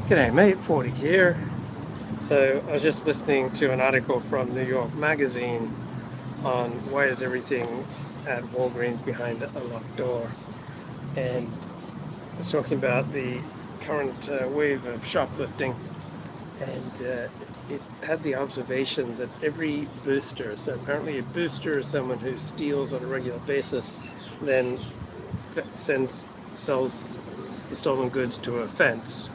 G'day mate, 40 here. So I was just listening to an article from New York Magazine on why is everything at Walgreens behind a locked door. And it's talking about the current wave of shoplifting. And it had the observation that every booster, so apparently a booster is someone who steals on a regular basis, then sells the stolen goods to a fence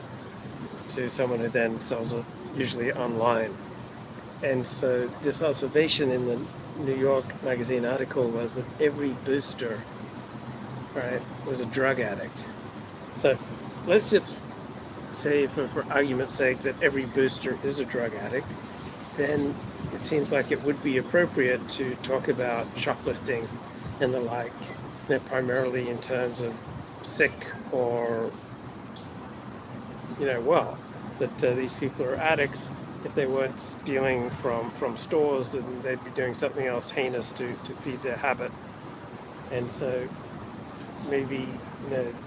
to someone who then sells it usually online. And so this observation in the New York Magazine article was that every booster, right, was a drug addict. So let's just say, for argument's sake, that every booster is a drug addict. Then it seems like it would be appropriate to talk about shoplifting and the like, primarily in terms of sick or that these people are addicts. If they weren't stealing from stores, then they'd be doing something else heinous to feed their habit. And so maybe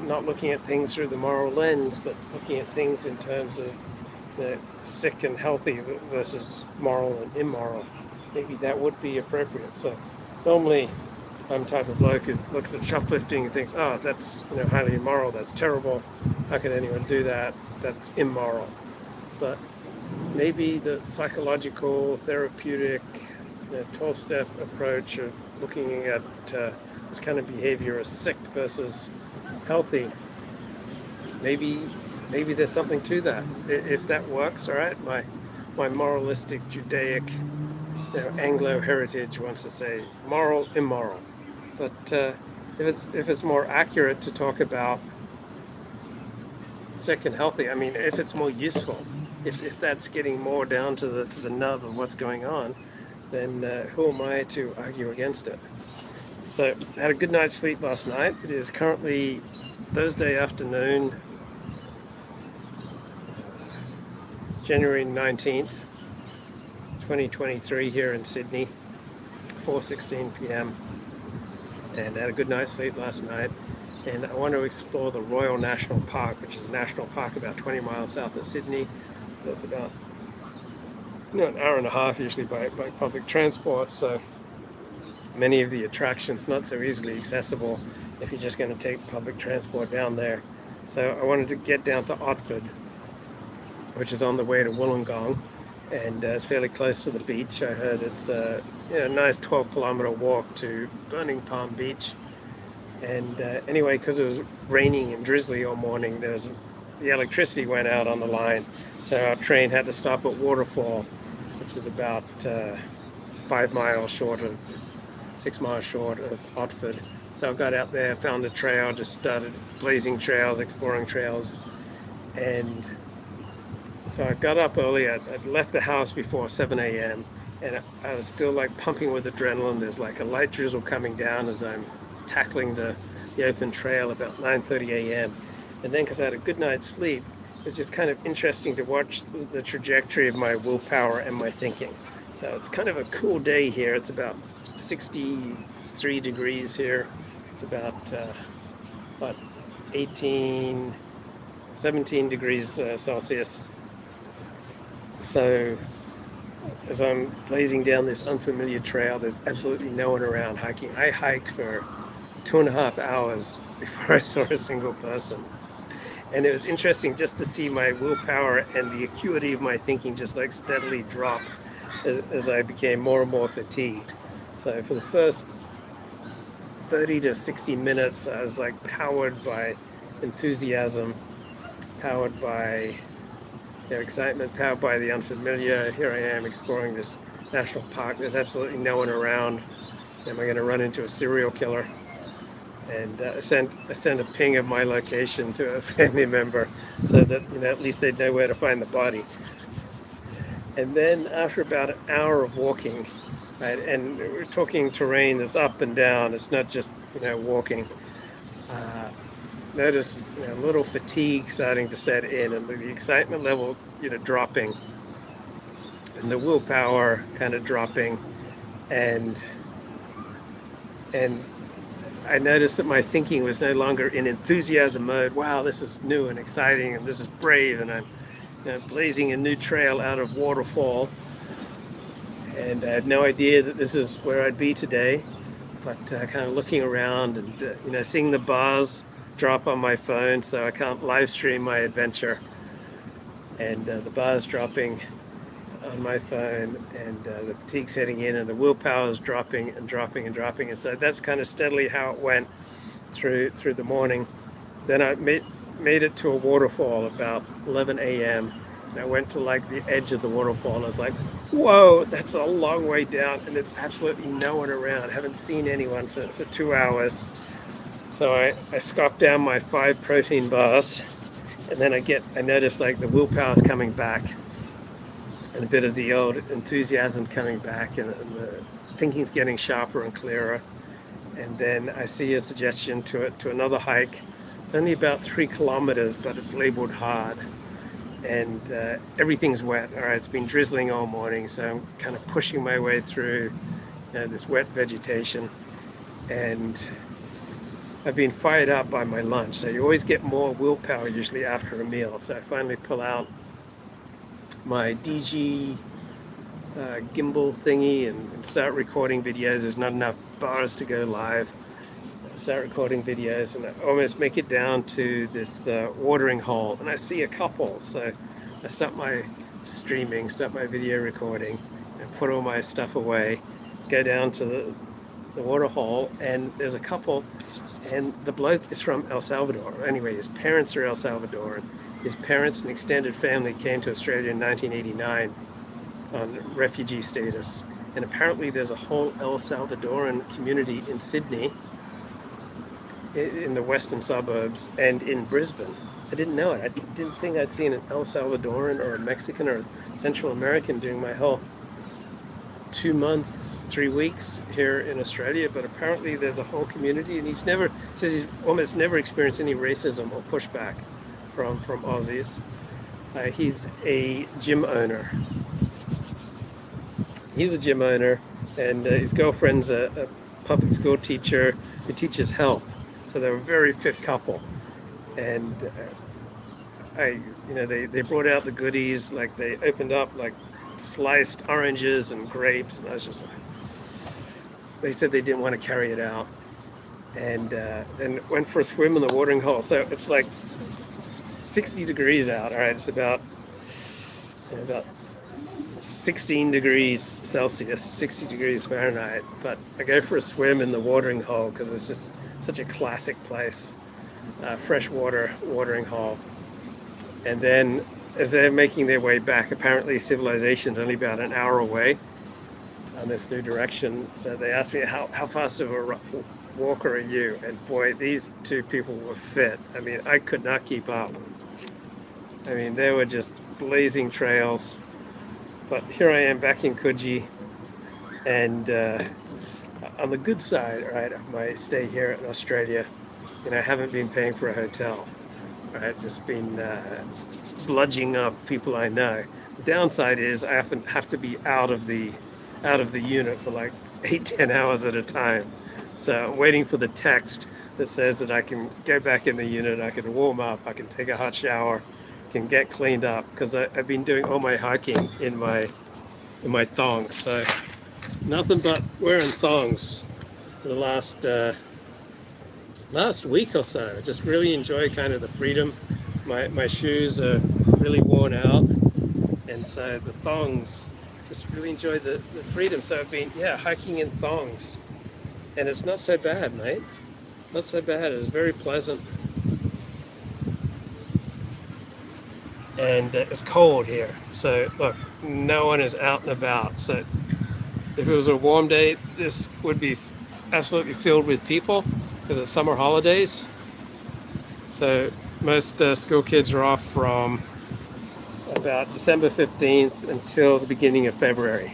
not looking at things through the moral lens, but looking at things in terms of sick and healthy versus moral and immoral. Maybe that would be appropriate. So normally I'm the type of bloke who looks at shoplifting and thinks, oh, that's highly immoral, that's terrible, how can anyone do that, that's immoral. But maybe the psychological, therapeutic, 12-step approach of looking at this kind of behavior as sick versus healthy, maybe there's something to that. If that works, all right, my moralistic Judaic Anglo heritage wants to say moral, immoral. But if it's more accurate to talk about sick and healthy, I mean, if it's more useful, if that's getting more down to the nub of what's going on, then who am I to argue against it? So I had a good night's sleep last night. It is currently Thursday afternoon, January 19th, 2023 here in Sydney, 4:16 p.m. And I had a good night's sleep last night. And I want to explore the Royal National Park, which is a national park about 20 miles south of Sydney. It's about an hour and a half usually by public transport. So many of the attractions not so easily accessible if you're just going to take public transport down there. So I wanted to get down to Otford, which is on the way to Wollongong, and it's fairly close to the beach. I heard it's a nice 12-kilometer walk to Burning Palm Beach. And anyway, because it was raining and drizzly all morning, the electricity went out on the line, so our train had to stop at Waterfall, which is about 6 miles short of Otford. So I got out there, found a trail, just started blazing trails, exploring trails, and so I got up early. I'd left the house before 7 a.m. and I was still pumping with adrenaline. There's a light drizzle coming down as I'm tackling the open trail about 9:30 a.m. And then, because I had a good night's sleep, it's just kind of interesting to watch the trajectory of my willpower and my thinking. So it's kind of a cool day here. It's about 63 degrees here. It's about 17 degrees Celsius. So as I'm blazing down this unfamiliar trail, there's absolutely no one around hiking. I hiked for 2.5 hours before I saw a single person. And it was interesting just to see my willpower and the acuity of my thinking just steadily drop as I became more and more fatigued. So for the first 30 to 60 minutes, I was powered by enthusiasm, powered by excitement, powered by the unfamiliar. Here I am exploring this national park. There's absolutely no one around. Am I going to run into a serial killer? And I sent a ping of my location to a family member so that at least they'd know where to find the body. And then after about an hour of walking, right, and we're talking terrain that's up and down, it's not just walking. Notice a little fatigue starting to set in, and the excitement level dropping, and the willpower kind of dropping, and I noticed that my thinking was no longer in enthusiasm mode. Wow, this is new and exciting, and this is brave, and I'm blazing a new trail out of waterfall. And I had no idea that this is where I'd be today, but kind of looking around and seeing the bars drop on my phone, so I can't live stream my adventure. And the bars dropping on my phone, and the fatigue setting in, and the willpower is dropping and dropping and dropping. And so that's kind of steadily how it went through the morning. Then I made it to a waterfall about 11 a.m. And I went to like the edge of the waterfall, and I was like, whoa, that's a long way down, and there's absolutely no one around. I haven't seen anyone for 2 hours. So I scoffed down my 5 protein bars, and then I noticed like the willpower's coming back, and a bit of the old enthusiasm coming back, and the thinking's getting sharper and clearer. And then I see a suggestion to another hike. It's only about 3 kilometers, but it's labeled hard. And everything's wet. All right, it's been drizzling all morning, so I'm kind of pushing my way through this wet vegetation. And I've been fired up by my lunch, so you always get more willpower usually after a meal. So I finally pull out my DG gimbal thingy and start recording videos. There's not enough bars to go live. I start recording videos, and I almost make it down to this watering hole, and I see a couple. So I stop my streaming, stop my video recording, and put all my stuff away, go down to the water hole, and there's a couple, and the bloke is from El Salvador. Anyway, his parents are El Salvadoran. His parents and extended family came to Australia in 1989 on refugee status. And apparently there's a whole El Salvadoran community in Sydney, in the western suburbs, and in Brisbane. I didn't know it. I didn't think I'd seen an El Salvadoran or a Mexican or a Central American during my whole 2 months, 3 weeks here in Australia, but apparently there's a whole community, and he's almost never experienced any racism or pushback from Aussies. He's a gym owner. And his girlfriend's a public school teacher who teaches health. So they're a very fit couple. And they brought out the goodies, like they opened up like sliced oranges and grapes, and I was just like, they said they didn't want to carry it out. And then went for a swim in the watering hole. So it's like 60 degrees out. All right, it's about 16 degrees Celsius, 60 degrees Fahrenheit. But I go for a swim in the watering hole because it's just such a classic place, freshwater watering hole. And then as they're making their way back, apparently civilization's only about an hour away on this new direction. So they asked me, how fast of a walker are you? And boy, these two people were fit. I mean, I could not keep up. I mean, they were just blazing trails. But here I am back in Coogee, and on the good side, right, of my stay here in Australia, I haven't been paying for a hotel. Right, just been bludging off people I know. The downside is I often have to be out of the unit for like 8-10 hours at a time. So I'm waiting for the text that says that I can go back in the unit, I can warm up, I can take a hot shower, can get cleaned up, because I've been doing all my hiking in my thongs. So nothing but wearing thongs for the last week or so. I just really enjoy kind of the freedom. My shoes are really worn out, and so the thongs, just really enjoy the freedom. So I've been hiking in thongs, and it's not so bad, mate. Not so bad. It's very pleasant. And it's cold here, so look, no one is out and about. So if it was a warm day, this would be absolutely filled with people because it's summer holidays. So most school kids are off from about December 15th until the beginning of February.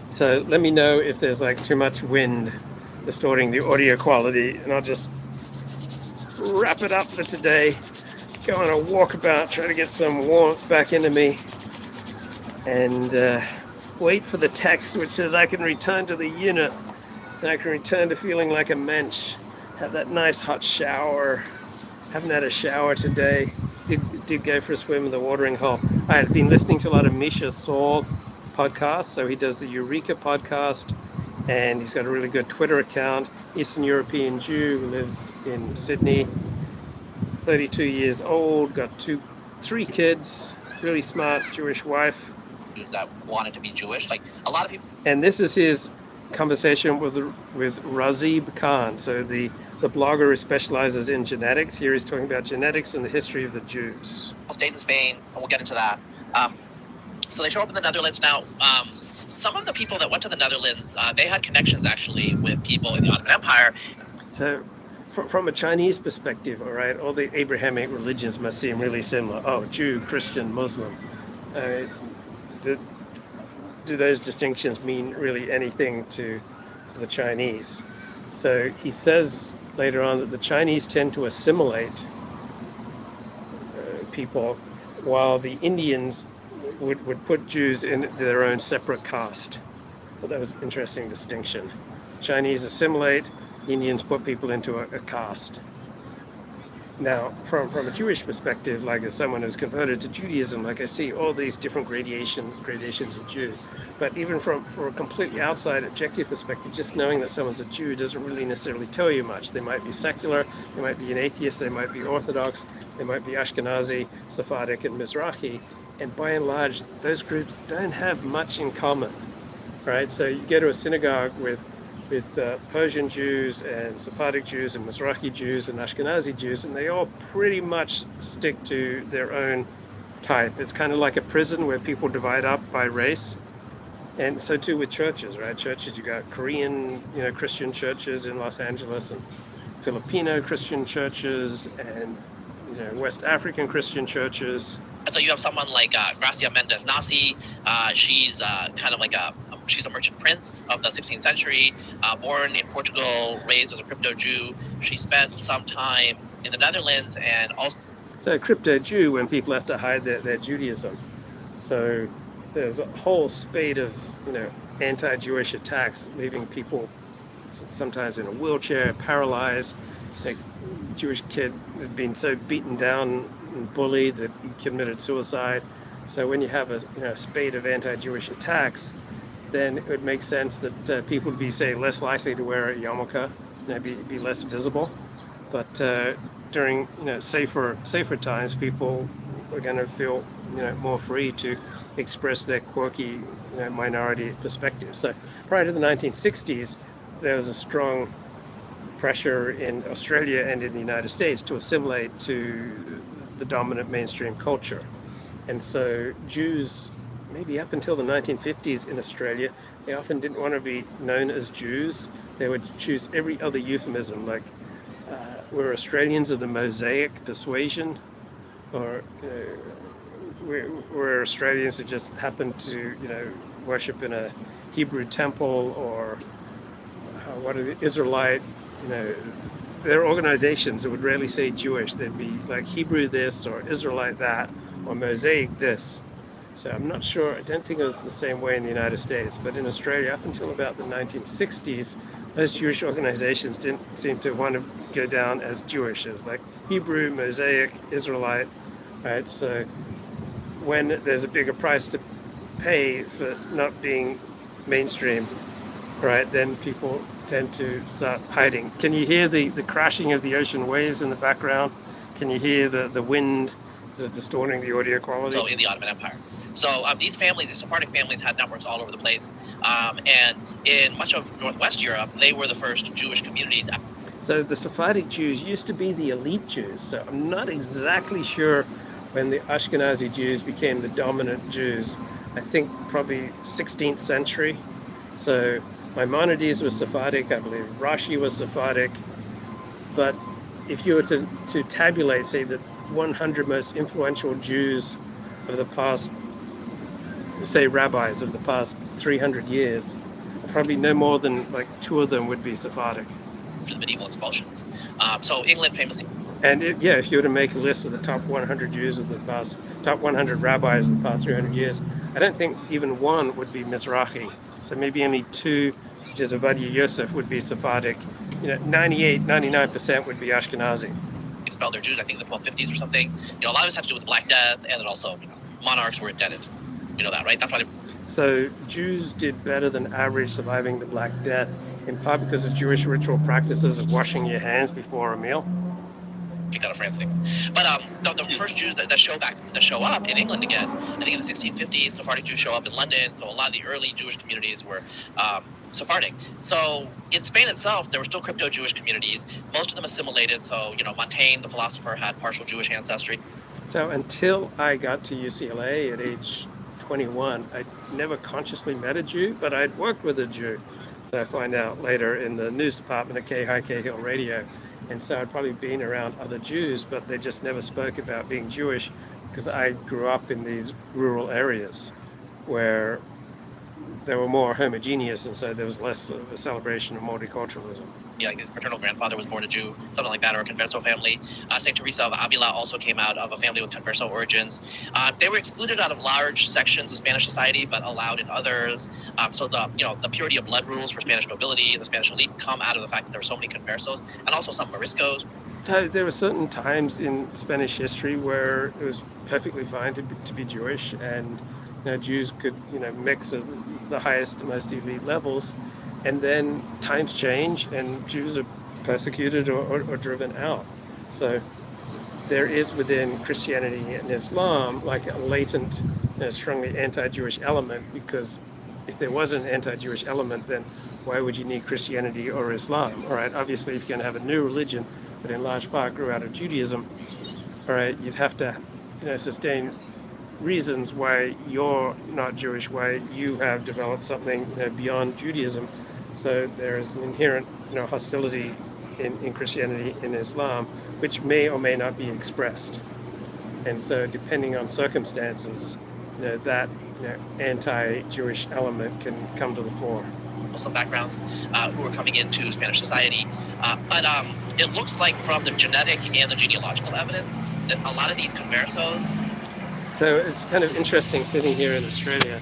So let me know if there's like too much wind distorting the audio quality, and I'll just wrap it up for today. Go on a walkabout, try to get some warmth back into me, and wait for the text which says I can return to the unit, and I can return to feeling like a mensch, have that nice hot shower. Haven't had a shower today. did go for a swim in the watering hole. I had been listening to a lot of Misha Saul podcasts, so he does the Eureka podcast, and he's got a really good Twitter account. Eastern European Jew who lives in Sydney, 32 years old, got three kids, really smart Jewish wife. That wanted to be Jewish, like a lot of people. And this is his conversation with Razib Khan, so the blogger who specializes in genetics. Here he's talking about genetics and the history of the Jews. Stayed in Spain, and we'll get into that. So they show up in the Netherlands now. Some of the people that went to the Netherlands, they had connections actually with people in the Ottoman Empire. So from a Chinese perspective, all right, all the Abrahamic religions must seem really similar. Oh, Jew, Christian, Muslim. Do those distinctions mean really anything to the Chinese? So he says later on that the Chinese tend to assimilate people, while the Indians would put Jews in their own separate caste. But that was an interesting distinction. Chinese assimilate, Indians put people into a caste. Now, from a Jewish perspective, like as someone who's converted to Judaism, like I see all these different gradations of Jew. But even for a completely outside objective perspective, just knowing that someone's a Jew doesn't really necessarily tell you much. They might be secular, they might be an atheist, they might be Orthodox, they might be Ashkenazi, Sephardic, and Mizrahi. And by and large, those groups don't have much in common, right? So you go to a synagogue with Persian Jews and Sephardic Jews and Mizrahi Jews and Ashkenazi Jews, and they all pretty much stick to their own type. It's kind of like a prison where people divide up by race. And so too with churches, right? Churches, you got Korean, Christian churches in Los Angeles, and Filipino Christian churches, and West African Christian churches. So you have someone like Gracia Mendez Nasi. She's kind of like she's a merchant prince of the 16th century, born in Portugal, raised as a crypto Jew. She spent some time in the Netherlands and also. So a crypto Jew when people have to hide their Judaism. So there's a whole spate of anti-Jewish attacks, leaving people sometimes in a wheelchair, paralyzed. A Jewish kid had been so beaten down and bullied that he committed suicide. So when you have a spate of anti-Jewish attacks, then it would make sense that people would be, say, less likely to wear a yarmulke, be less visible. But during safer times, people are going to feel more free to express their quirky minority perspective. So prior to the 1960s, there was a strong pressure in Australia and in the United States to assimilate to the dominant mainstream culture. And so Jews, maybe up until the 1950s in Australia, they often didn't want to be known as Jews. They would choose every other euphemism, like we're Australians of the Mosaic persuasion, or we're Australians who just happen to worship in a Hebrew temple, or what are the Israelite, there are organizations that would rarely say Jewish. They'd be like Hebrew this, or Israelite that, or Mosaic this. So I'm not sure, I don't think it was the same way in the United States, but in Australia up until about the 1960s, those Jewish organizations didn't seem to want to go down as Jewish, as like Hebrew, Mosaic, Israelite, right? So when there's a bigger price to pay for not being mainstream, right, then people tend to start hiding. Can you hear the crashing of the ocean waves in the background? Can you hear the wind? Is it distorting the audio quality? So in the Ottoman Empire. So these families, the Sephardic families, had networks all over the place. And in much of Northwest Europe, they were the first Jewish communities. So the Sephardic Jews used to be the elite Jews. So I'm not exactly sure when the Ashkenazi Jews became the dominant Jews. I think probably 16th century. So Maimonides was Sephardic, I believe Rashi was Sephardic. But if you were to tabulate, say, the 100 most influential Jews of the past, say rabbis of the past 300 years, probably no more than like 2 of them would be Sephardic. For the medieval expulsions. So England famously. And if you were to make a list of the top 100 Jews of the past, top 100 rabbis of the past 300 years, I don't think even one would be Mizrahi. So maybe only 2, such as Ovadia Yosef, would be Sephardic. 98, 99% would be Ashkenazi. expelled their Jews, I think in the 1250s or something. A lot of this had to do with the Black Death, and then also monarchs were indebted. You know that, right? That's why So Jews did better than average surviving the Black Death, in part because of Jewish ritual practices of washing your hands before a meal. kicked out of France anyway. But the first Jews that show up in England again, I think in the 1650s, Sephardic Jews show up in London. So a lot of the early Jewish communities were Sephardic. So in Spain itself, there were still crypto-Jewish communities. Most of them assimilated. So Montaigne, the philosopher, had partial Jewish ancestry. So until I got to UCLA at age 21, I never consciously met a Jew, but I'd worked with a Jew that I find out later in the news department at High Cahill Radio. And so I'd probably been around other Jews, but they just never spoke about being Jewish because I grew up in these rural areas where they were more homogeneous, and so there was less of a celebration of multiculturalism. Yeah, like his paternal grandfather was born a Jew, something like that, or a Converso family. St. Teresa of Avila also came out of a family with Converso origins. They were excluded out of large sections of Spanish society, but allowed in others. So the purity of blood rules for Spanish nobility and the Spanish elite come out of the fact that there were so many Conversos, and also some Moriscos. So there were certain times in Spanish history where it was perfectly fine to be Jewish, and Jews could mix at the highest, most elite levels. And then times change and Jews are persecuted or driven out. So there is within Christianity and Islam like a latent, strongly anti-Jewish element, because if there was an anti-Jewish element, then why would you need Christianity or Islam? All right, obviously if you're going to have a new religion that in large part grew out of Judaism, all right, you'd have to sustain reasons why you're not Jewish, why you have developed something beyond Judaism. So there is an inherent hostility in Christianity and Islam, which may or may not be expressed. And so depending on circumstances, that anti-Jewish element can come to the fore. Muslim backgrounds who were coming into Spanish society. But it looks like from the genetic and the genealogical evidence that a lot of these Conversos. So it's kind of interesting sitting here in Australia,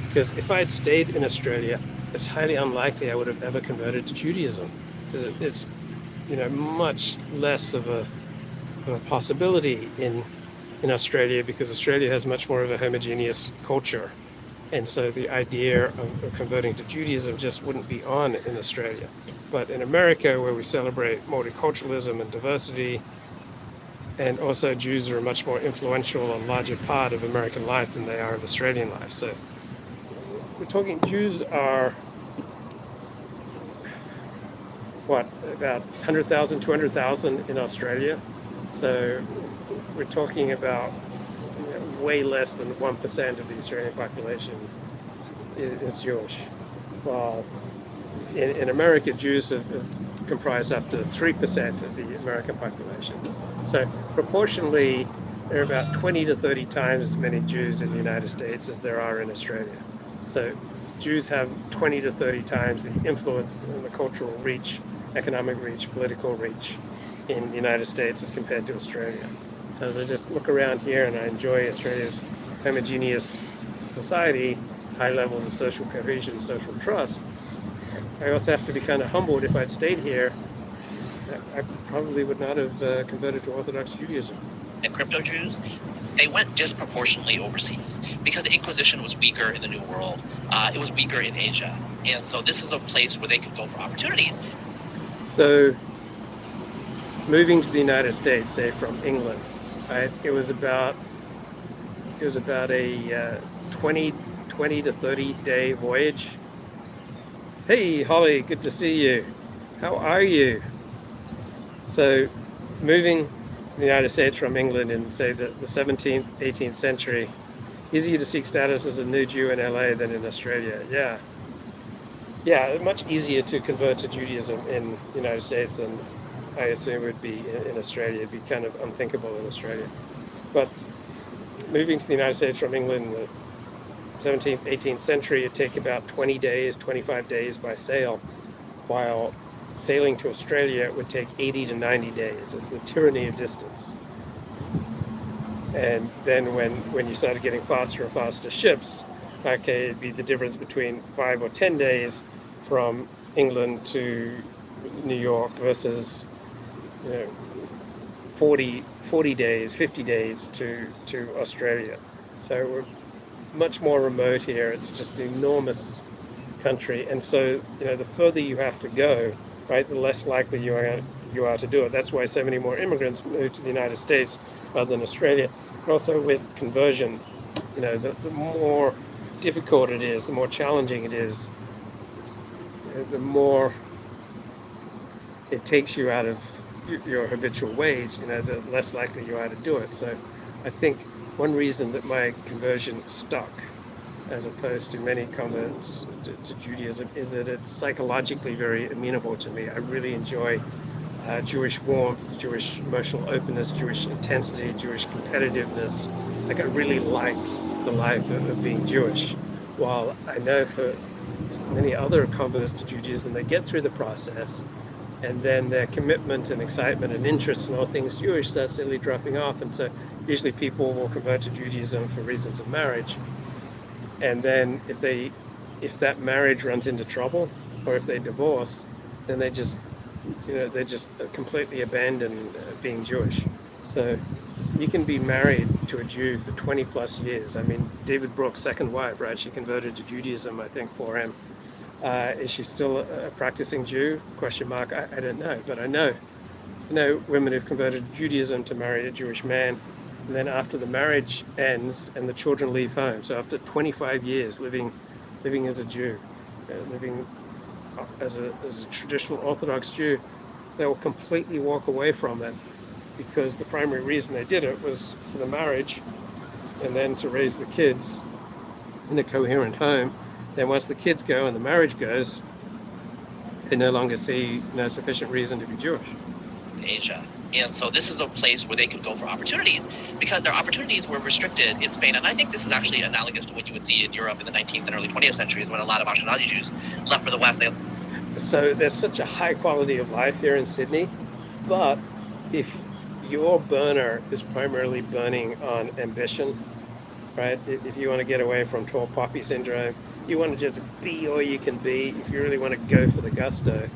because if I had stayed in Australia, it's highly unlikely I would have ever converted to Judaism, because it's much less of a possibility in Australia, because Australia has much more of a homogeneous culture, and so the idea of converting to Judaism just wouldn't be on in Australia. But in America, where we celebrate multiculturalism and diversity, and also Jews are a much more influential and larger part of American life than they are of Australian life. So we're talking Jews are, about 100,000, 200,000 in Australia. So we're talking about way less than 1% of the Australian population is Jewish. While in America, Jews have comprised up to 3% of the American population. So proportionally, there are about 20 to 30 times as many Jews in the United States as there are in Australia. So Jews have 20 to 30 times the influence and the cultural reach, economic reach, political reach in the United States as compared to Australia. So as I just look around here and I enjoy Australia's homogeneous society, high levels of social cohesion, social trust, I also have to be kind of humbled. If I'd stayed here, I probably would not have converted to Orthodox Judaism. And crypto Jews, they went disproportionately overseas because the Inquisition was weaker in the New World. It was weaker in Asia. And so this is a place where they could go for opportunities. So moving to the United States, say from England, it was about a 20 to 30 day voyage. Hey, Holly, good to see you. How are you? So moving to the United States from England in, say, the 17th, 18th century, easier to seek status as a new Jew in LA than in Australia. Yeah, much easier to convert to Judaism in the United States than I assume would be in Australia. It'd be kind of unthinkable in Australia. But moving to the United States from England in the 17th, 18th century, it'd take about 20 days, 25 days by sail, while sailing to Australia would take 80 to 90 days. It's the tyranny of distance. And then when you started getting faster and faster ships, okay, it'd be the difference between 5 or 10 days from England to New York versus 40 days, 50 days to Australia. So we're much more remote here. It's just an enormous country, and so the further you have to go, right, the less likely you are to do it. That's why so many more immigrants move to the United States rather than Australia. And also with conversion, the more difficult it is, the more challenging it is, the more it takes you out of your habitual ways, the less likely you are to do it. So I think one reason that my conversion stuck as opposed to many converts to Judaism is that it's psychologically very amenable to me. I really enjoy Jewish warmth, Jewish emotional openness, Jewish intensity, Jewish competitiveness. Like I really like the life of being Jewish. While I know for many other converts to Judaism, they get through the process and then their commitment and excitement and interest in all things Jewish starts steadily dropping off. And so usually people will convert to Judaism for reasons of marriage. And then if that marriage runs into trouble or if they divorce, then they just completely abandon being Jewish. So you can be married to a Jew for 20 plus years. I mean, David Brooks' second wife, right? She converted to Judaism, I think, for him. Is she still a practicing Jew? Question mark. I don't know, but I know women who've converted to Judaism to marry a Jewish man, and then after the marriage ends and the children leave home, so after 25 years living as a Jew, living as a traditional Orthodox Jew, they will completely walk away from it because the primary reason they did it was for the marriage and then to raise the kids in a coherent home. Then once the kids go and the marriage goes, they no longer see sufficient reason to be Jewish. Asia. And so this is a place where they could go for opportunities because their opportunities were restricted in Spain. And I think this is actually analogous to what you would see in Europe in the 19th and early 20th centuries when a lot of Ashkenazi Jews left for the West. So there's such a high quality of life here in Sydney, but if your burner is primarily burning on ambition, right? If you want to get away from tall poppy syndrome, you want to just be all you can be, if you really want to go for the gusto,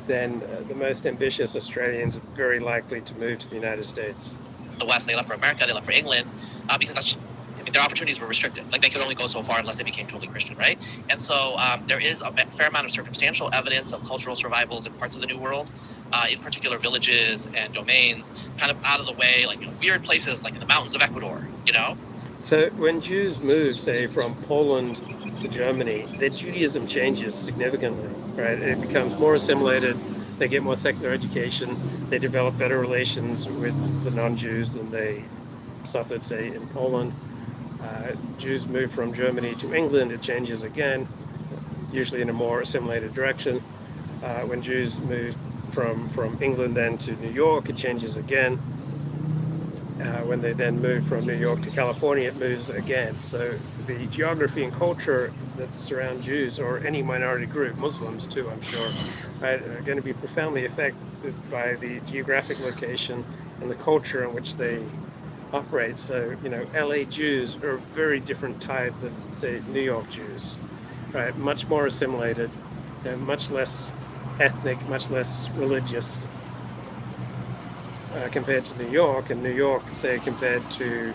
then the most ambitious Australians are very likely to move to the United States. The West, they left for America, they left for England, because their opportunities were restricted. Like they could only go so far unless they became totally Christian, right? And so there is a fair amount of circumstantial evidence of cultural survivals in parts of the New World, in particular villages and domains, kind of out of the way, like weird places like in the mountains of Ecuador, So when Jews move, say, from Poland to Germany, their Judaism changes significantly, right? It becomes more assimilated, they get more secular education, they develop better relations with the non-Jews than they suffered, say, in Poland. Jews move from Germany to England, it changes again, usually in a more assimilated direction. When Jews move from England then to New York, it changes again. When they then move from New York to California, it moves again. So the geography and culture that surround Jews, or any minority group, Muslims too, I'm sure, right, are going to be profoundly affected by the geographic location and the culture in which they operate. So, LA Jews are a very different type than, say, New York Jews, right? Much more assimilated, much less ethnic, much less religious. Compared to New York, and New York, say, compared to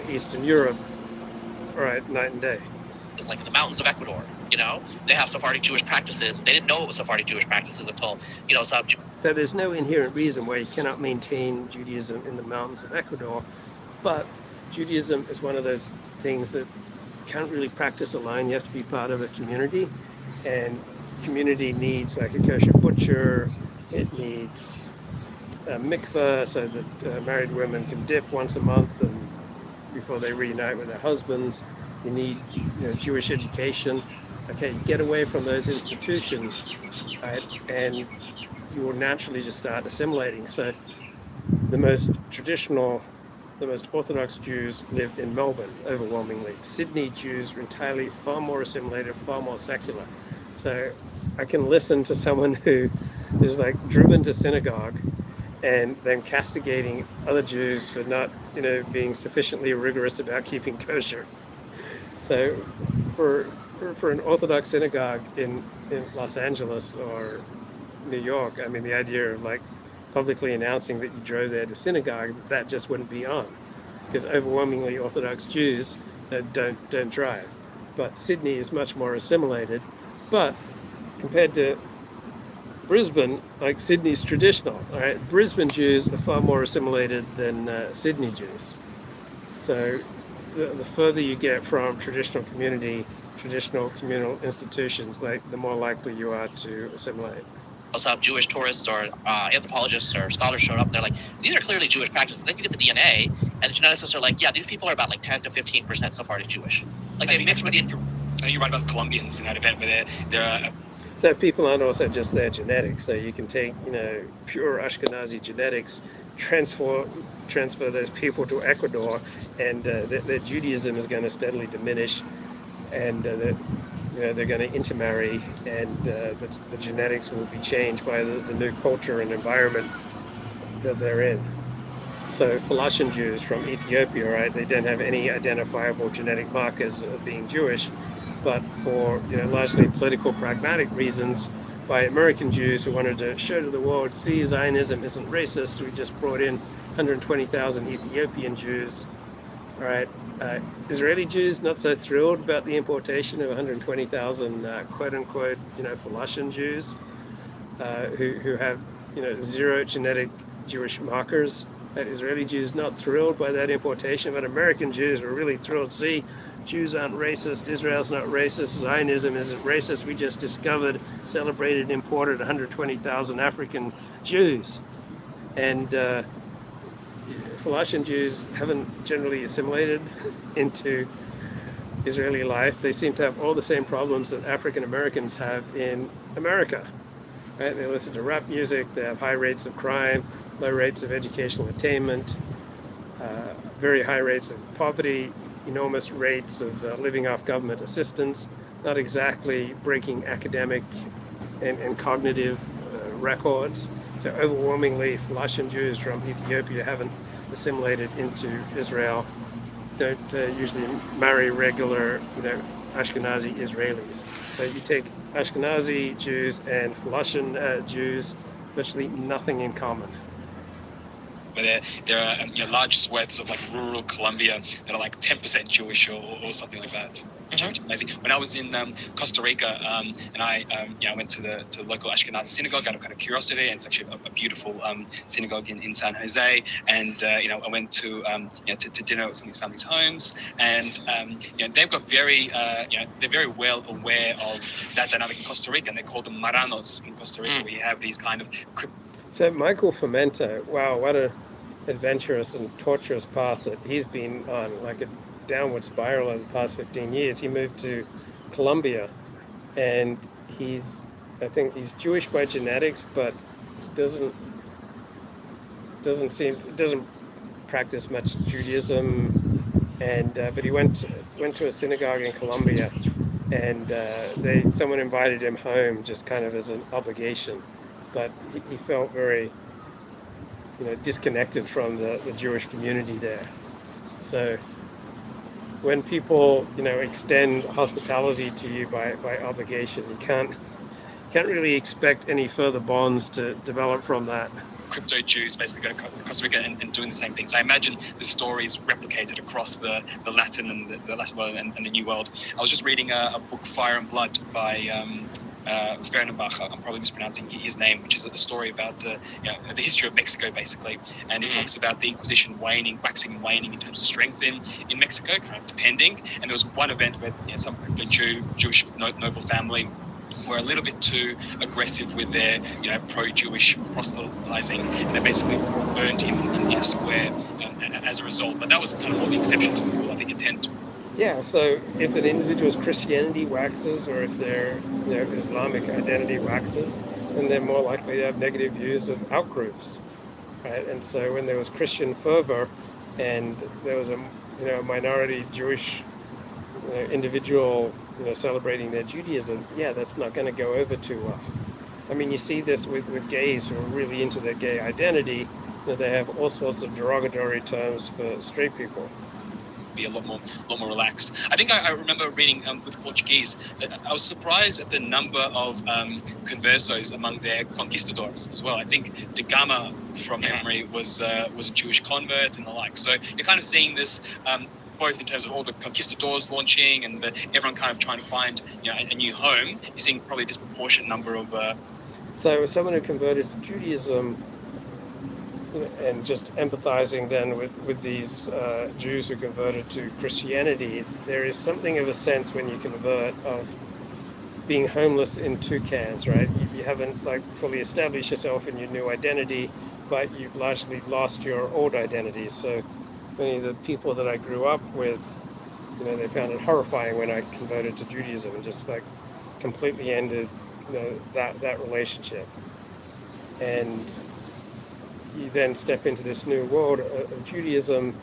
Eastern Europe, right, night and day. It's like in the mountains of Ecuador, they have Sephardic Jewish practices. They didn't know it was Sephardic Jewish practices until, some. So there's no inherent reason why you cannot maintain Judaism in the mountains of Ecuador, but Judaism is one of those things that you can't really practice alone. You have to be part of a community, and community needs like a kosher butcher. It needs a mikveh so that married women can dip once a month and before they reunite with their husbands. You need Jewish education. Okay, you get away from those institutions, right, and you will naturally just start assimilating. So the most traditional, the most Orthodox Jews live in Melbourne overwhelmingly. Sydney Jews are entirely far more assimilated, far more secular. So I can listen to someone who is like driven to synagogue and then castigating other Jews for not, being sufficiently rigorous about keeping kosher. So for an Orthodox synagogue in Los Angeles or New York, I mean, the idea of like publicly announcing that you drove there to synagogue, that just wouldn't be on, because overwhelmingly Orthodox Jews don't drive. But Sydney is much more assimilated. But compared to Brisbane, like Sydney's traditional, all right, Brisbane Jews are far more assimilated than Sydney Jews. So the further you get from traditional community, traditional communal institutions, like the more likely you are to assimilate. Some Jewish tourists or anthropologists or scholars showed up and they're like, these are clearly Jewish practices. And then you get the DNA, and the geneticists are like, yeah, these people are about like 10 to 15% Sephardic Jewish. Like they mix with the. I think you're right about the Colombians in that event where there are. So people aren't also just their genetics. So you can take, pure Ashkenazi genetics, transfer those people to Ecuador, and their Judaism is going to steadily diminish, and they're going to intermarry, and the genetics will be changed by the new culture and environment that they're in. So Falashan Jews from Ethiopia, right? They don't have any identifiable genetic markers of being Jewish. But for largely political pragmatic reasons, by American Jews who wanted to show to the world, see, Zionism isn't racist, we just brought in 120,000 Ethiopian Jews. All right, Israeli Jews not so thrilled about the importation of 120,000 quote-unquote Falashan Jews who have zero genetic Jewish markers. Israeli Jews not thrilled by that importation, but American Jews were really thrilled. See, Jews aren't racist, Israel's not racist, Zionism isn't racist. We just discovered, celebrated, imported 120,000 African Jews. And Falashan Jews haven't generally assimilated into Israeli life. They seem to have all the same problems that African Americans have in America. Right? They listen to rap music, they have high rates of crime, low rates of educational attainment, very high rates of poverty, enormous rates of living off government assistance, not exactly breaking academic and cognitive records. So overwhelmingly, Falashan Jews from Ethiopia haven't assimilated into Israel, don't usually marry regular, Ashkenazi Israelis. So you take Ashkenazi Jews and Falashan Jews, virtually nothing in common. Where there are large swaths of like rural Colombia that are like 10% Jewish or something like that. Which is amazing. When I was in Costa Rica, and I went to the local Ashkenazi synagogue out of kind of curiosity, and it's actually a beautiful synagogue in San Jose. And I went to dinner at some of these families' homes, and they've got they're very well aware of that dynamic in Costa Rica, and they call them Maranos in Costa Rica, where you have these kind of. So Michael Fomento, wow, what a adventurous and torturous path that he's been on, like a downward spiral over the past 15 years. He moved to Colombia, and I think he's Jewish by genetics, but he doesn't practice much Judaism, and but he went to a synagogue in Colombia, and someone invited him home just kind of as an obligation. But he felt very, disconnected from the Jewish community there. So when people, extend hospitality to you by obligation, you can't really expect any further bonds to develop from that. Crypto Jews basically going to Costa Rica and doing the same thing. So I imagine the story is replicated across the Latin and the Latin world and the New World. I was just reading a book, Fire and Blood, by Fernbach, I'm probably mispronouncing his name, which is a story about the history of Mexico, basically. And it talks about the Inquisition waxing and waning in terms of strength in Mexico, kind of depending. And there was one event where some crypto Jewish noble family were a little bit too aggressive with their, pro-Jewish proselytizing, and they basically burned him in a square as a result. But that was kind of more the exception to the rule. I think you tend to. Yeah, so if an individual's Christianity waxes, or if their Islamic identity waxes, then they're more likely to have negative views of outgroups, right? And so when there was Christian fervor, and there was a minority Jewish individual celebrating their Judaism, that's not going to go over too well. I mean, you see this with gays who are really into their gay identity. They have all sorts of derogatory terms for straight people. be a lot more relaxed. I think I remember reading with Portuguese. I was surprised at the number of conversos among their conquistadors as well. I think De Gama, from memory, was a Jewish convert and the like. So you're kind of seeing this. Both in terms of all the conquistadors launching and everyone kind of trying to find a new home, you're seeing probably a disproportionate number of. So someone who converted to Judaism, and just empathizing then with these Jews who converted to Christianity, there is something of a sense when you convert of being homeless in two camps, right? You haven't like fully established yourself in your new identity, but you've largely lost your old identity. So many of the people that I grew up with, they found it horrifying when I converted to Judaism and just like completely ended, that relationship. And you then step into this new world of Judaism,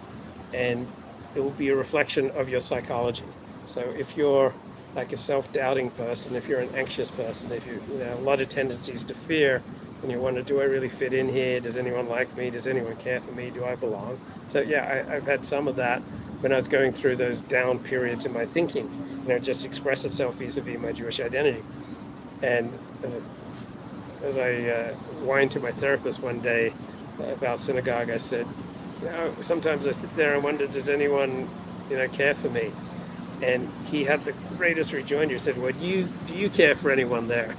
and it will be a reflection of your psychology. So if you're like a self-doubting person, if you're an anxious person, if you a lot of tendencies to fear, and you wonder, do I really fit in here? Does anyone like me? Does anyone care for me? Do I belong? So yeah, I've had some of that when I was going through those down periods in my thinking. Just express itself vis-a-vis my Jewish identity. And as I whined to my therapist one day about synagogue, I said, sometimes I sit there and wonder, does anyone, care for me? And he had the greatest rejoinder. He said, well, do you care for anyone there?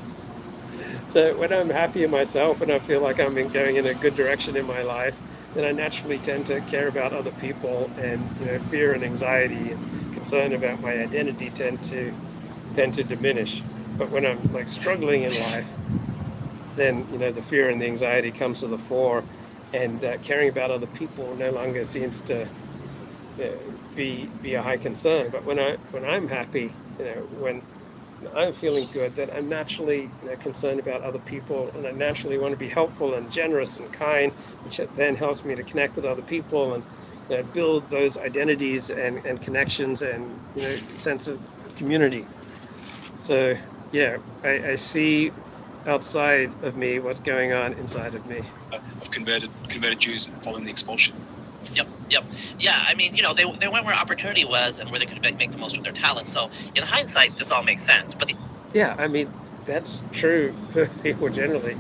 So when I'm happy in myself and I feel like I'm going in a good direction in my life, then I naturally tend to care about other people, and fear and anxiety and concern about my identity tend to diminish. But when I'm like struggling in life, then the fear and the anxiety comes to the fore, and caring about other people no longer seems to be a high concern. But when I'm happy, when I'm feeling good, then I'm naturally concerned about other people, and I naturally want to be helpful and generous and kind, which then helps me to connect with other people and build those identities and connections and sense of community. So yeah, I see outside of me what's going on inside of me. Of converted Jews following the expulsion. Yep. Yeah, I mean, they went where opportunity was and where they could make the most of their talent. So in hindsight, this all makes sense. But yeah, I mean, that's true for people generally.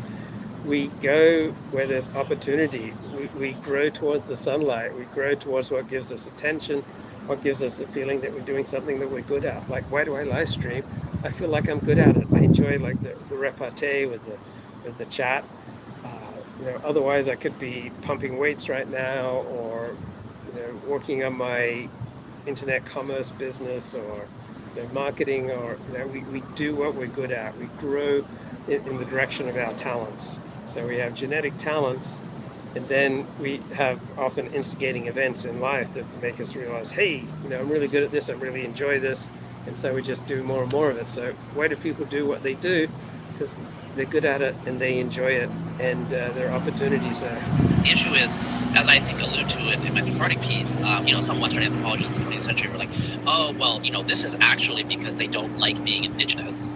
We go where there's opportunity. We grow towards the sunlight. We grow towards what gives us attention, what gives us a feeling that we're doing something that we're good at. Like, why do I live stream? I feel like I'm good at it. I enjoy like the repartee with the chat. Otherwise I could be pumping weights right now, or working on my internet commerce business, or marketing, or we do what we're good at. We grow in the direction of our talents. So we have genetic talents, and then we have often instigating events in life that make us realize, hey, I'm really good at this, I really enjoy this, and so we just do more and more of it. So why do people do what they do? Because they're good at it and they enjoy it, and there are opportunities there. The issue is, as I think allude to it in my Sephardic piece, some Western anthropologists in the 20th century were like, oh, well, this is actually because they don't like being indigenous.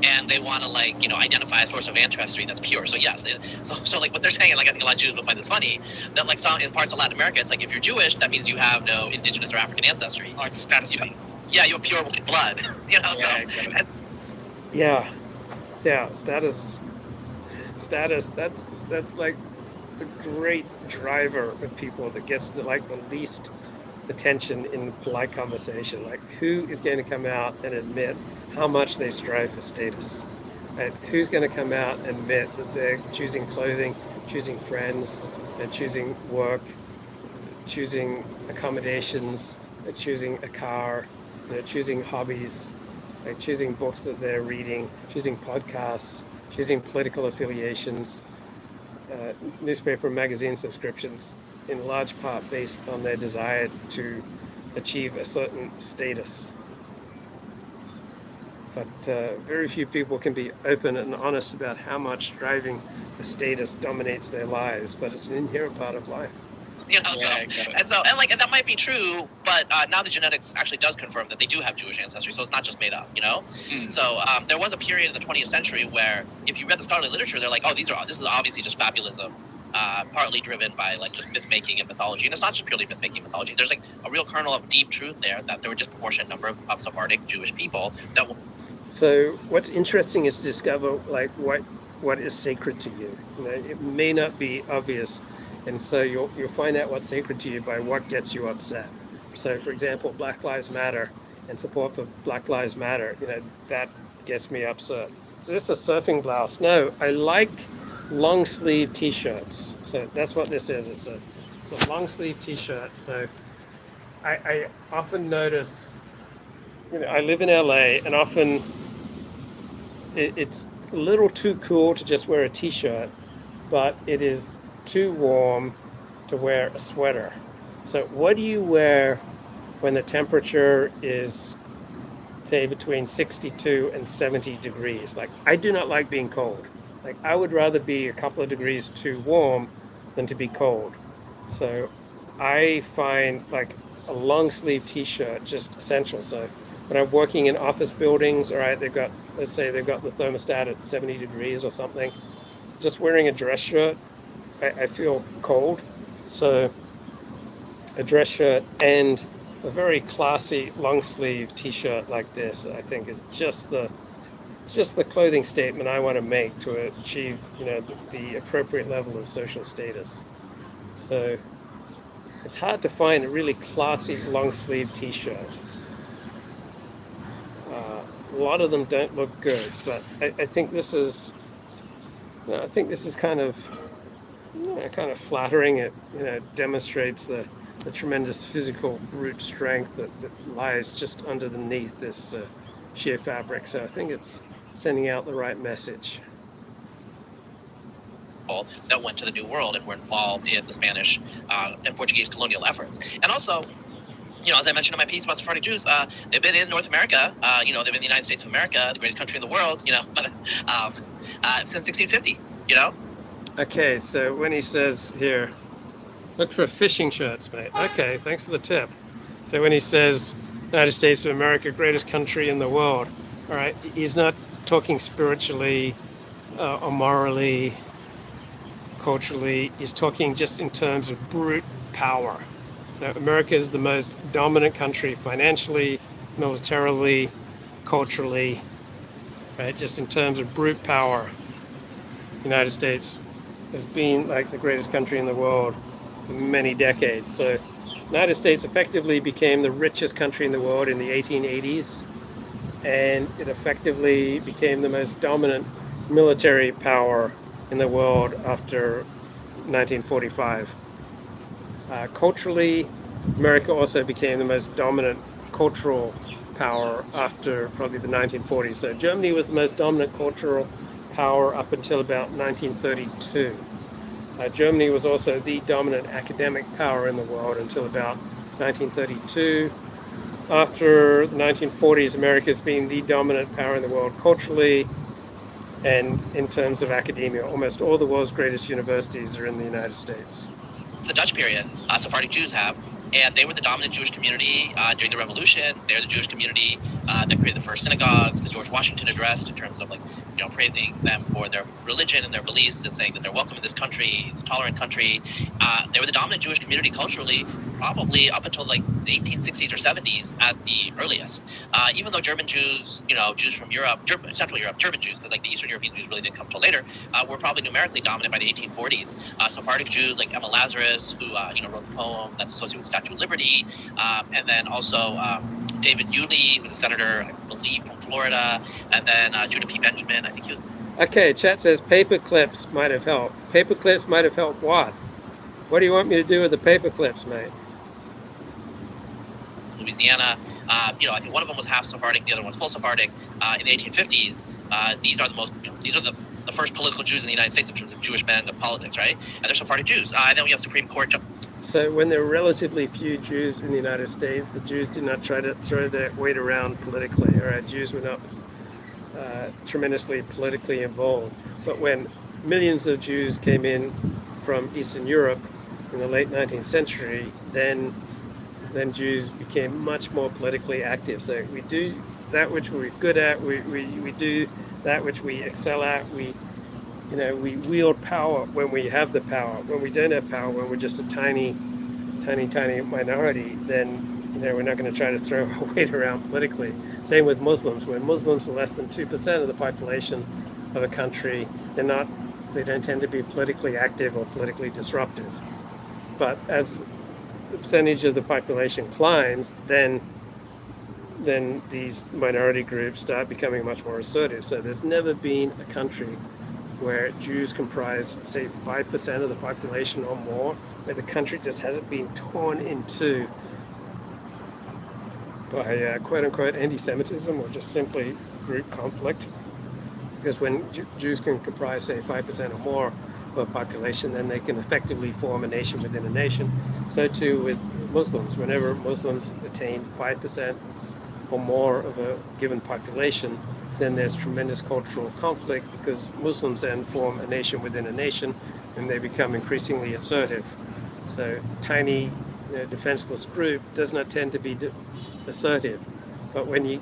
And they want to identify a source of ancestry that's pure. So yes, so like what they're saying, and like I think a lot of Jews will find this funny, that like some in parts of Latin America, it's like if you're Jewish, that means you have no indigenous or African ancestry. Oh, it's a status thing. Yeah, you're pure white blood. Yeah, So exactly. Yeah, status. That's like the great driver of people that gets the least attention in polite conversation. Like, who is going to come out and admit how much they strive for status? Right? Who's going to come out and admit that they're choosing clothing, choosing friends, and choosing work, choosing accommodations, choosing a car, choosing hobbies, choosing books that they're reading, choosing podcasts, choosing political affiliations, newspaper and magazine subscriptions, in large part based on their desire to achieve a certain status. But very few people can be open and honest about how much striving for status dominates their lives, but it's an inherent part of life. And that might be true, but now the genetics actually does confirm that they do have Jewish ancestry, so it's not just made up, So there was a period in the 20th century where if you read the scholarly literature, they're like, oh, this is obviously just fabulism. partly driven by like just myth making and mythology. And it's not just purely myth making mythology. There's like a real kernel of deep truth there that there were disproportionate number of Sephardic Jewish people that. So what's interesting is to discover like what is sacred to you. You know, it may not be obvious, and so you'll find out what's sacred to you by what gets you upset. So, for example, Black Lives Matter and support for Black Lives Matter. You know, that gets me upset. So this is a surfing blouse. No, I like long sleeve T-shirts. So that's what this is. It's a long sleeve T-shirt. So I often notice. You know, I live in LA, and often it's a little too cool to just wear a T-shirt, but it is too warm to wear a sweater. So what do you wear when the temperature is, say, between 62 and 70 degrees? Like, I do not like being cold. Like, I would rather be a couple of degrees too warm than to be cold. So I find like a long sleeve T-shirt just essential. So when I'm working in office buildings, all right, let's say they've got the thermostat at 70 degrees or something, just wearing a dress shirt, I feel cold. So a dress shirt and a very classy long sleeve T-shirt like this, I think, is just the clothing statement I want to make to achieve, you know, the appropriate level of social status. So it's hard to find a really classy long sleeve T-shirt. A lot of them don't look good, but I think this is, you know, kind of, you know, kind of flattering. It, you know, demonstrates the tremendous physical brute strength that lies just underneath this sheer fabric. So I think it's sending out the right message. That went to the New World and were involved in the Spanish and Portuguese colonial efforts, and also. You know, as I mentioned in my piece about Sephardic Jews, they've been in North America. You know, they've been in the United States of America, the greatest country in the world. You know, since 1650. You know. Okay, so when he says here, look for fishing shirts, mate. Okay, thanks for the tip. So when he says United States of America, greatest country in the world, all right, he's not talking spiritually or morally, culturally. He's talking just in terms of brute power. Now, America is the most dominant country financially, militarily, culturally, right? Just in terms of brute power, the United States has been like the greatest country in the world for many decades. So the United States effectively became the richest country in the world in the 1880s, and it effectively became the most dominant military power in the world after 1945. Culturally, America also became the most dominant cultural power after probably the 1940s. So Germany was the most dominant cultural power up until about 1932. Germany was also the dominant academic power in the world until about 1932. After the 1940s, America's been the dominant power in the world culturally and in terms of academia. Almost all the world's greatest universities are in the United States. The Dutch period, Sephardic Jews have, and they were the dominant Jewish community during the Revolution. They're the Jewish community that created the first synagogues, the George Washington addressed in terms of, like, you know, praising them for their religion and their beliefs and saying that they're welcome in this country, it's a tolerant country. They were the dominant Jewish community culturally, probably up until like the 1860s or 70s at the earliest. Even though German Jews, you know, Jews from Europe, Central Europe, German Jews, because like the Eastern European Jews really didn't come until later, were probably numerically dominant by the 1840s. Sephardic Jews like Emma Lazarus, who you know, wrote the poem that's associated with Statue of Liberty, and then also David Yulee, who was a senator, I believe, from Florida, and then Judah P. Benjamin, I think he was. Okay, chat says paper clips might have helped. Paper clips might have helped what? What do you want me to do with the paper clips, mate? Louisiana. You know, I think one of them was half Sephardic, the other one was full Sephardic. In the 1850s, these are the most, you know, these are the first political Jews in the United States in terms of Jewish men of politics, right? And they're Sephardic Jews. And then we have Supreme Court. So when there were relatively few Jews in the United States, the Jews did not try to throw their weight around politically. All right, Jews were not tremendously politically involved. But when millions of Jews came in from Eastern Europe in the late 19th century, then Jews became much more politically active. So we do that which we're good at. We do that which we excel at. We we wield power when we have the power. When we don't have power, when we're just a tiny minority, then we're not going to try to throw our weight around politically. Same with Muslims. When Muslims are less than 2% of the population of a country, they don't tend to be politically active or politically disruptive. But as the percentage of the population climbs, then these minority groups start becoming much more assertive. So there's never been a country where Jews comprise, say, 5% of the population or more, where the country just hasn't been torn in two by quote-unquote anti-Semitism or just simply group conflict. Because when Jews can comprise, say, 5% or more of a population, then they can effectively form a nation within a nation. So too with Muslims. Whenever Muslims attain 5% or more of a given population, then there's tremendous cultural conflict because Muslims then form a nation within a nation and they become increasingly assertive. So tiny, defenseless group does not tend to be assertive. But when you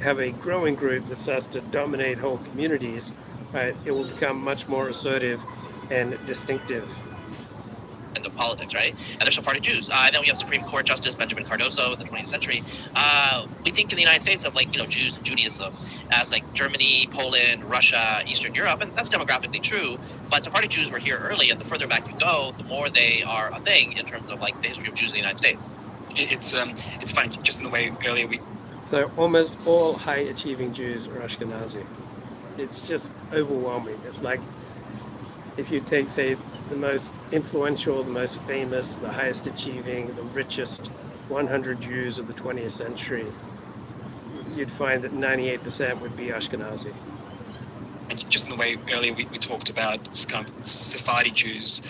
have a growing group that starts to dominate whole communities, right, it will become much more assertive and distinctive. Of politics, right? And they're Sephardi Jews. Then we have Supreme Court Justice Benjamin Cardozo in the 20th century. We think in the United States of Jews and Judaism as Germany, Poland, Russia, Eastern Europe, and that's demographically true. But Sephardi Jews were here early, and the further back you go, the more they are a thing in terms of the history of Jews in the United States. It's funny, just in the way earlier So almost all high-achieving Jews are Ashkenazi. It's just overwhelming. It's like if you take, say, the most influential, the most famous, the highest achieving, the richest 100 Jews of the 20th century, you'd find that 98% would be Ashkenazi. And just in the way earlier we talked about kind of Sephardi Jews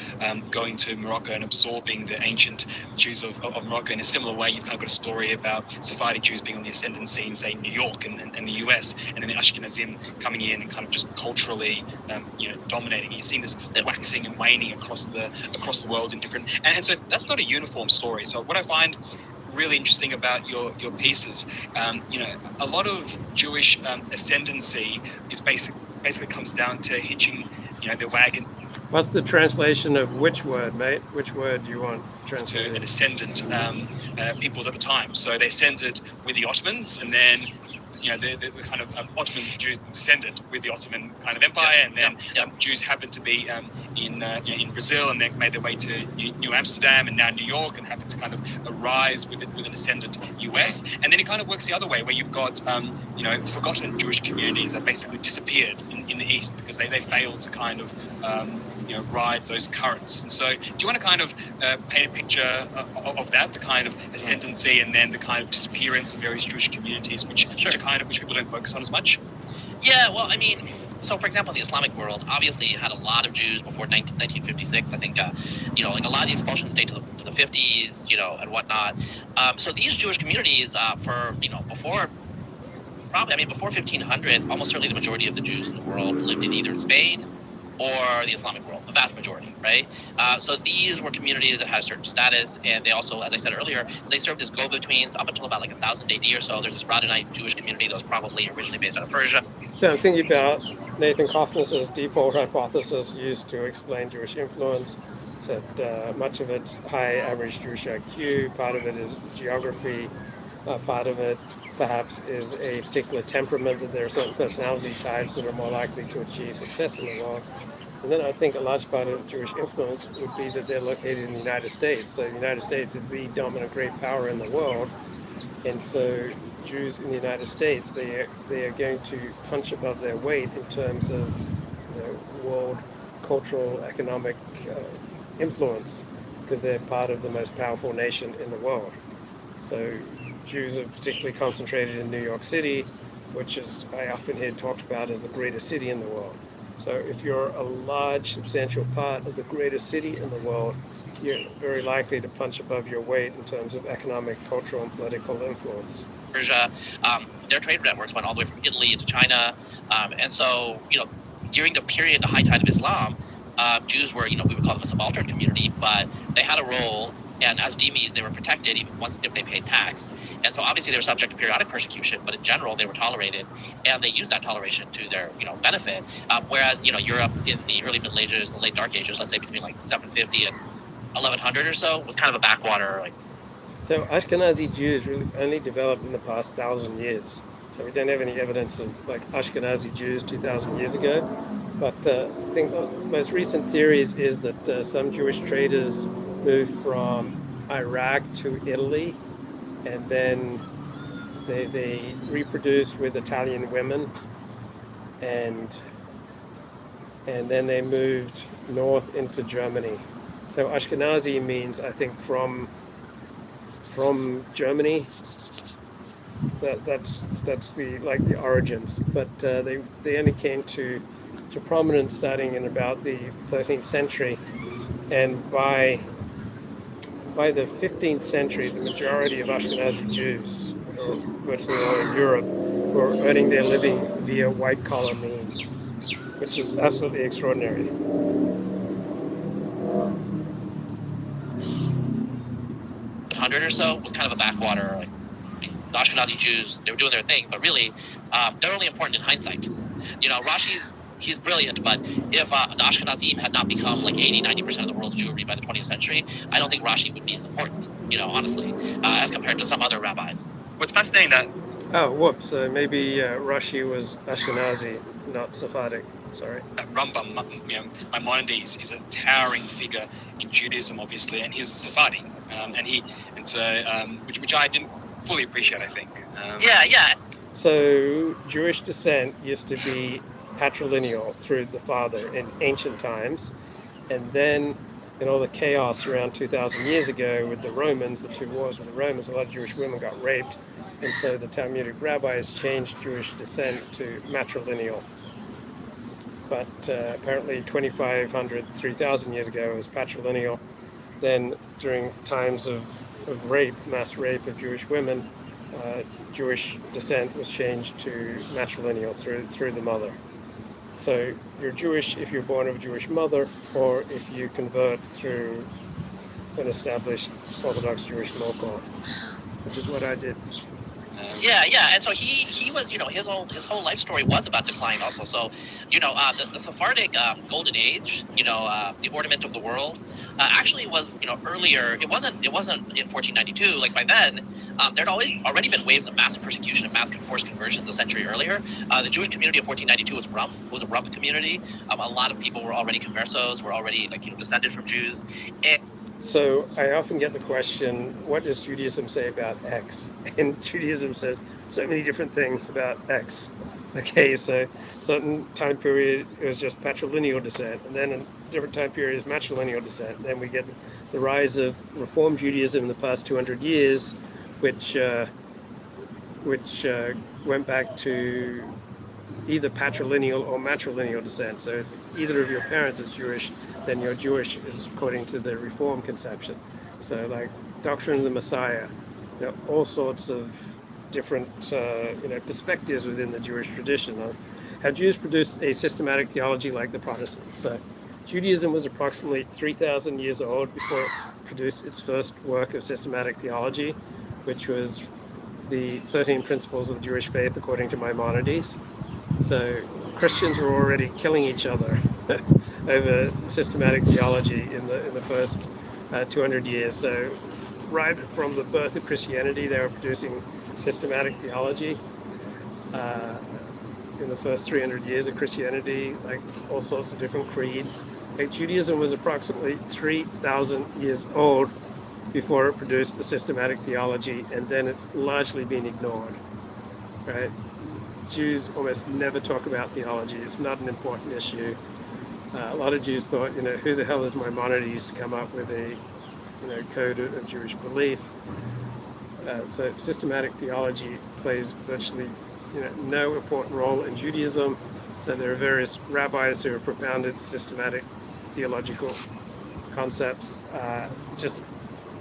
going to Morocco and absorbing the ancient Jews of Morocco, in a similar way, you've kind of got a story about Sephardi Jews being on the ascendancy in, say, New York and the US, and then the Ashkenazim coming in and kind of just culturally dominating. You're seeing this waxing and waning across the world in different, and so that's not a uniform story. So what I find really interesting about your pieces, a lot of Jewish ascendancy is basically comes down to hitching, the wagon. What's the translation of which word, mate? Which word do you want translated? To an ascendant peoples at the time. So they ascended with the Ottomans, and then the kind of Ottoman Jews descended with the Ottoman kind of empire, and then Jews happened to be in Brazil, and they made their way to New Amsterdam and now New York, and happened to kind of arise with an ascendant US. And then it kind of works the other way, where you've got forgotten Jewish communities that basically disappeared in the East because they failed to kind of ride those currents. And so do you want to kind of paint a picture of that, the kind of ascendancy and then the kind of disappearance of various Jewish communities, which people don't focus on as much? Yeah, well, I mean, so for example, the Islamic world obviously had a lot of Jews before 1956. I think, a lot of the expulsions date to the 50s, and whatnot. So these Jewish communities, before 1500, almost certainly the majority of the Jews in the world lived in either Spain or the Islamic world, the vast majority, right? So these were communities that had a certain status, and they also, as I said earlier, they served as go-betweens up until about 1000 AD or so. There's this Radhanite Jewish community that was probably originally based out of Persia. Yeah, I'm thinking about Nathan Kaufman's default hypothesis used to explain Jewish influence. That much of it's high average Jewish IQ, part of it is geography, part of it perhaps is a particular temperament, that there are certain personality types that are more likely to achieve success in the world. And then I think a large part of Jewish influence would be that they're located in the United States. So the United States is the dominant great power in the world. And so Jews in the United States, they are going to punch above their weight in terms of world cultural, economic influence, because they're part of the most powerful nation in the world. So Jews are particularly concentrated in New York City, which is, I often hear talked about as the greatest city in the world. So if you're a large, substantial part of the greatest city in the world, you're very likely to punch above your weight in terms of economic, cultural, and political influence. Persia, their trade networks went all the way from Italy to China, and so during the high tide of Islam, Jews were we would call them a subaltern community, but they had a role And as dhimmis, they were protected even once if they paid tax. And so obviously they were subject to periodic persecution, but in general they were tolerated, and they used that toleration to their benefit. Whereas Europe in the early Middle Ages, the late Dark Ages, let's say between like 750 and 1100 or so, was kind of a backwater. So Ashkenazi Jews really only developed in the past 1,000 years. So we don't have any evidence of like Ashkenazi Jews 2,000 years ago. But I think the most recent theories is that some Jewish traders moved from Iraq to Italy, and then they reproduced with Italian women, and then they moved north into Germany. So Ashkenazi means, I think, from Germany. That's the origins. But they only came to prominence starting in about the 13th century, and by the 15th century, the majority of Ashkenazi Jews, or virtually all in Europe, were earning their living via white-collar means, which is absolutely extraordinary. 100 or so was kind of a backwater. The Ashkenazi Jews, they were doing their thing, but really, they're only important in hindsight. He's brilliant, but if the Ashkenazim had not become like 80-90% of the world's Jewry by the 20th century, I don't think Rashi would be as important, honestly, as compared to some other rabbis. What's fascinating that... Oh, whoops. Maybe Rashi was Ashkenazi, not Sephardic. Sorry. Rambam, Maimonides, is a towering figure in Judaism, obviously, and he's Sephardi, which I didn't fully appreciate, I think. Yeah. So Jewish descent used to be patrilineal through the father in ancient times, and then in all the chaos around 2,000 years ago with the Romans, the two wars with the Romans, a lot of Jewish women got raped, and so the Talmudic rabbis changed Jewish descent to matrilineal. But apparently 2,500, 3,000 years ago it was patrilineal. Then during times of rape, mass rape of Jewish women, Jewish descent was changed to matrilineal through the mother. So you're Jewish if you're born of a Jewish mother, or if you convert through an established Orthodox Jewish local, which is what I did. Yeah, and so he was, his whole life story was about decline also. So, the Sephardic Golden Age, the ornament of the world, actually was, earlier. It wasn't in 1492. Like by then, there'd already been waves of massive persecution and mass forced conversions a century earlier. The Jewish community of 1492 was a rump community. A lot of people were already conversos, were already descended from Jews. So I often get the question, what does Judaism say about X? And Judaism says so many different things about X. Okay, so certain time period it was just patrilineal descent, and then a different time period is matrilineal descent. And then we get the rise of Reform Judaism in the past 200 years, which went back to either patrilineal or matrilineal descent. So if either of your parents is Jewish, then you're Jewish is according to the Reform conception. So like Doctrine of the Messiah, all sorts of different perspectives within the Jewish tradition on how Jews produced a systematic theology like the Protestants. So Judaism was approximately 3,000 years old before it produced its first work of systematic theology, which was the 13 Principles of the Jewish Faith according to Maimonides. So Christians were already killing each other over systematic theology in the first 200 years. So right from the birth of Christianity, they were producing systematic theology. In the first 300 years of Christianity, like all sorts of different creeds. Like Judaism was approximately 3,000 years old before it produced a systematic theology, and then it's largely been ignored, right? Jews almost never talk about theology. It's not an important issue. A lot of Jews thought, who the hell is Maimonides to come up with a, code of Jewish belief? So systematic theology plays virtually, no important role in Judaism. So there are various rabbis who have propounded systematic theological concepts. Just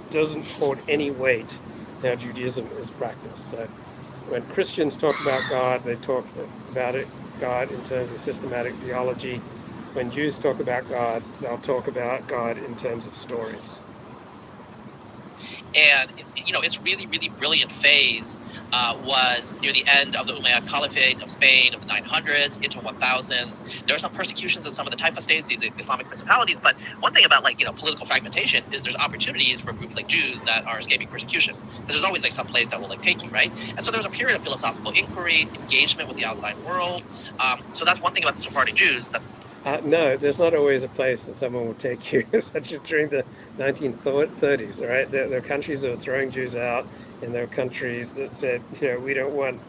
doesn't hold any weight how Judaism is practiced. So when Christians talk about God, they talk about God in terms of systematic theology. When Jews talk about God, they'll talk about God in terms of stories. And its really, really brilliant phase was near the end of the Umayyad Caliphate of Spain of the 900s into 1000s. There were some persecutions in some of the Taifa states, these Islamic principalities. But one thing about political fragmentation is there's opportunities for groups like Jews that are escaping persecution, because there's always some place that will take you, right? And so there was a period of philosophical inquiry, engagement with the outside world. So that's one thing about the Sephardi Jews that. No, there's not always a place that someone will take you, such as during the 1930s, right? There are countries that were throwing Jews out, and there are countries that said, we don't want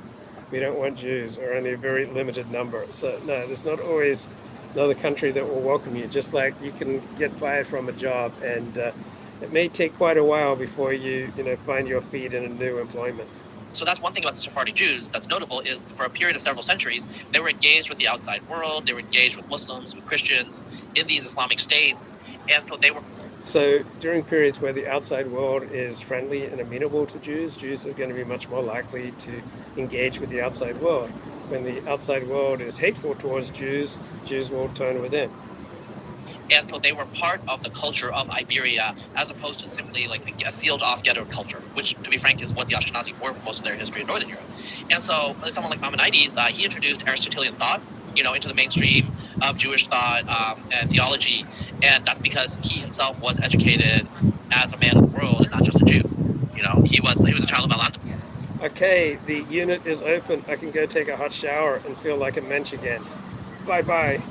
Jews, or only a very limited number. So no, there's not always another country that will welcome you. Just like you can get fired from a job, and it may take quite a while before you find your feet in a new employment. So that's one thing about the Sephardi Jews that's notable, is for a period of several centuries, they were engaged with the outside world. They were engaged with Muslims, with Christians in these Islamic states. And so they were. So during periods where the outside world is friendly and amenable to Jews, Jews are going to be much more likely to engage with the outside world. When the outside world is hateful towards Jews, Jews will turn within. And so they were part of the culture of Iberia, as opposed to simply like a sealed off ghetto culture, which, to be frank, is what the Ashkenazi were for most of their history in Northern Europe. And so someone like Maimonides, he introduced Aristotelian thought, into the mainstream of Jewish thought and theology. And that's because he himself was educated as a man of the world and not just a Jew. He was a child of Al-Andalus. Okay, the unit is open. I can go take a hot shower and feel like a mensch again. Bye bye.